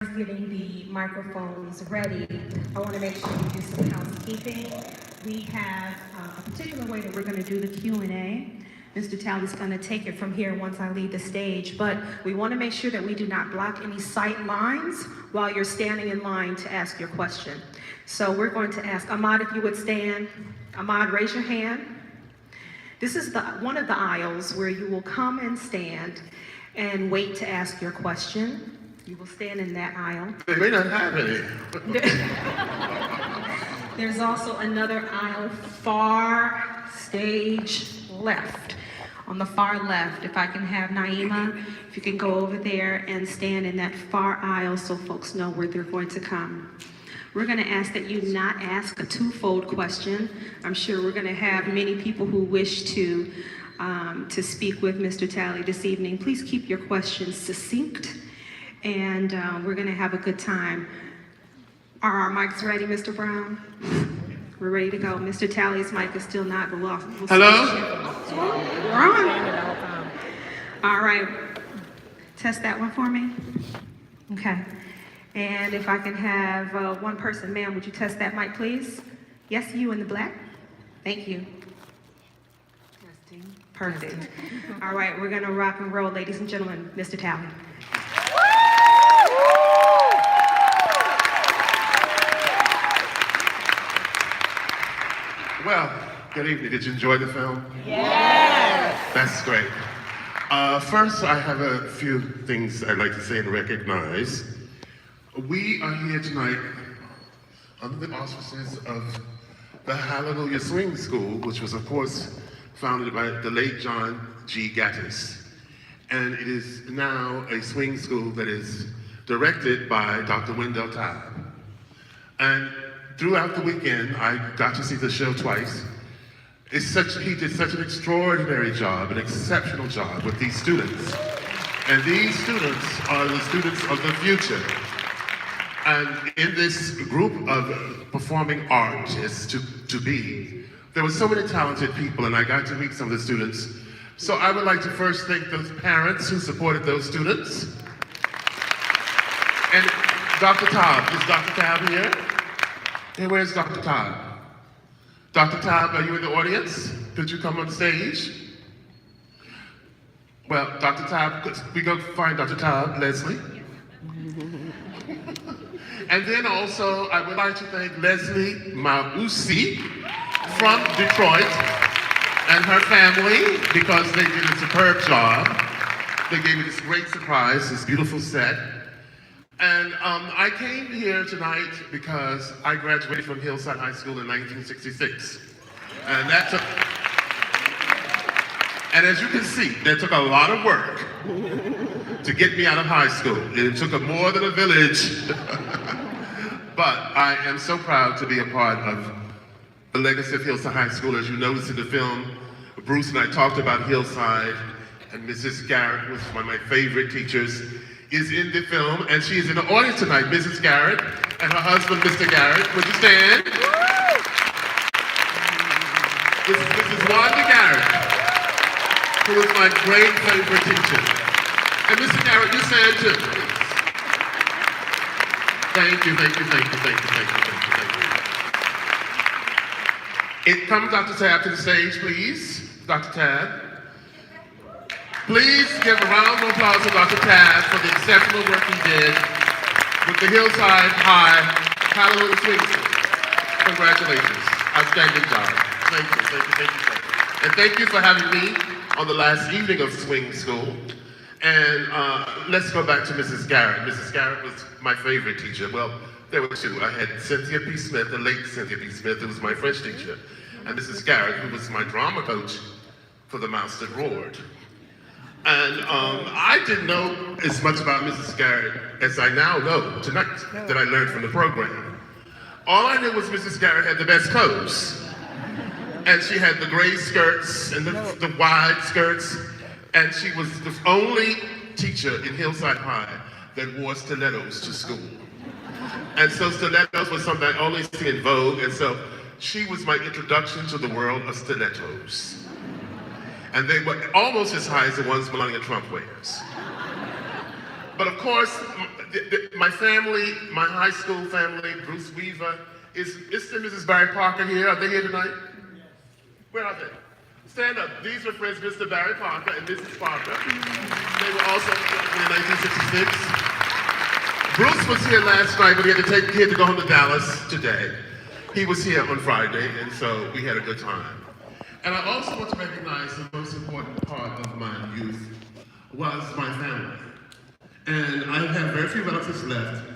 Getting the microphones ready, I want to make sure we do some housekeeping. We have a particular way that we're going to do the Q&A. Mr. Talley's going to take it from here once I leave the stage, but we want to make sure that we do not block any sight lines while you're standing in line to ask your question. So we're going to ask Ahmad if you would stand. Ahmad, raise your hand. This is one of the aisles where you will come and stand and wait to ask your question. You will stand in that aisle. They may not have any. There's also another aisle, far stage left. On the far left, if I can have Naima, if you can go over there and stand in that far aisle so folks know where they're going to come. We're going to ask that you not ask a twofold question. I'm sure we're going to have many people who wish to speak with Mr. Talley this evening. Please keep your questions succinct, and we're going to have a good time. Are our mics ready, Mr. Brown? We're ready to go. Mr. Talley's mic is still not, but we'll Hello? We're on. All right. Test that one for me. Okay. And if I can have one person, ma'am, would you test that mic, please? Yes, you in the black. Thank you. Testing. Perfect. All right, we're going to rock and roll, ladies and gentlemen. Mr. Talley. Well, good evening. Did you enjoy the film? Yes! That's great. First, I have a few things I'd like to say and recognize. We are here tonight under the auspices of the Hallelujah Swing School, which was, of course, founded by the late John G. Gattis. And it is now a swing school that is directed by Dr. Wendell Tabb. And throughout the weekend, I got to see the show twice. He did such an extraordinary job, an exceptional job with these students. And these students are the students of the future. And in this group of performing artists to be, there were so many talented people, and I got to meet some of the students. So I would like to first thank those parents who supported those students. And Dr. Tabb, is Dr. Tabb here? Hey, where's Dr. Tabb? Dr. Tabb, are you in the audience? Could you come on stage? Well, Dr. Tabb, we go find Dr. Tabb, Leslie. And then also, I would like to thank Leslie Mausi from Detroit and her family, because they did a superb job. They gave me this great surprise, this beautiful set. And I came here tonight because I graduated from Hillside High School in 1966. And as you can see, that took a lot of work to get me out of high school. It took more than a village. But I am so proud to be a part of the legacy of Hillside High School. As you notice in the film, Bruce and I talked about Hillside, and Mrs. Garrett, who is one of my favorite teachers, is in the film, and she is in the audience tonight, Mrs. Garrett, and her husband, Mr. Garrett. Would you stand? This is Mrs. Wanda Garrett, who is my great favorite teacher. And Mr. Garrett, you stand too, please. Thank you, thank you, thank you, thank you, thank you, thank you, thank you. It comes Dr. Tabb to the stage, please. Dr. Tabb. Please give a round of applause to Dr. Tabb for the exceptional work he did with the Hillside High Hallelujah Swing School. Congratulations. Outstanding job. Thank you, thank you, thank you, thank you. And thank you for having me on the last evening of swing school. And let's go back to Mrs. Garrett. Mrs. Garrett was my favorite teacher. Well, there were two. I had Cynthia P. Smith, the late Cynthia P. Smith, who was my French teacher, and Mrs. Garrett, who was my drama coach for The Mouse That Roared. And I didn't know as much about Mrs. Garrett as I now know tonight that I learned from the program. All I knew was Mrs. Garrett had the best clothes. And she had the gray skirts and the wide skirts. And she was the only teacher in Hillside High that wore stilettos to school. And so stilettos was something I only see in Vogue. And so she was my introduction to the world of stilettos. And they were almost as high as the ones Melania Trump wears. But of course, my family, my high school family, Bruce Weaver, is Mr. and Mrs. Barry Parker here? Are they here tonight? Where are they? Stand up. These are friends, Mr. Barry Parker and Mrs. Parker. They were also in 1966. Bruce was here last night, but he had to go home to Dallas today. He was here on Friday, and so we had a good time. And I also want to recognize the most important part of my youth was my family. And I have very few relatives left.